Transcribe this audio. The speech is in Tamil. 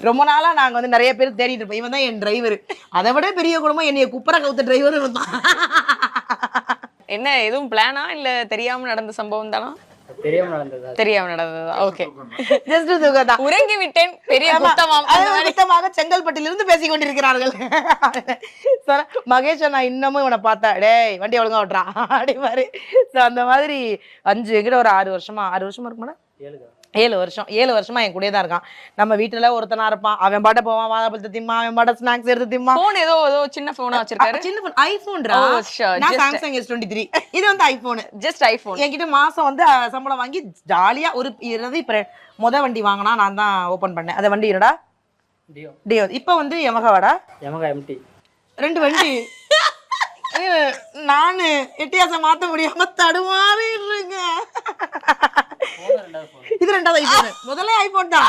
ரொம்ப நாளா நாங்க வந்து நிறைய பேர் தேடிட்டு இருப்போம். இவன் தான் என் டிரைவர். அதை விட பெரிய குடும்பம் என்னைய குப்பரை கவுத்த டிரைவர் தான். என்ன எதுவும் பிளானா இல்ல தெரியாம நடந்த சம்பவம் தானா? தெரியாம நடந்ததா? தெரியாம நடந்ததா? ஓகே. ஜஸ்ட் தூக்கதான். உறங்கி விட்டேன் பெரிய குத்தமாம். குத்தமாக செங்கல்பட்டிலிருந்து பேசிக் கொண்டிருக்கிறார்கள். மகேஷ் நான் இன்னமும் இவனை பார்த்தா டேய் வண்டி ஒழுங்கா ஓட்டுறான் அப்படி மாதிரி. அந்த மாதிரி 5 எங்கிட்ட ஒரு 6 வருஷமா இருக்குமாடா? 7 வருஷமா என் கூடயே தான் இருக்கான். நம்ம வீட்டுல ஒருத்தனா இருப்பான், அவன் பாட்ட போவான், வாழைப்பழத்தை திம்மா, அவன் பாட்ட ஸ்நாக்ஸ் எடுத்து திம்மா. போன் ஏதோ சின்ன போனா வச்சிருக்காரு. சின்ன போன் ஐபோன்டா. நான் சாம்சங் S23, இது வந்து ஐபோன். Just iPhone. என்கிட்ட மாசம் வந்து சம்பளம் வாங்கி ஜாலியா ஒரு முத வண்டி வாங்கினா நான் தான் ஓபன் பண்ணேன். அந்த வண்டி என்னடா? டியோ. இப்ப வந்து யமஹாவாடா? Yamaha MT. 2 வண்டி. நானு எட்டியாசம் மாத்த முடியாம தடுமாறிடுறேங்க. இது 2வது ஐபோன். முதல்ல ஐபோன் தான்.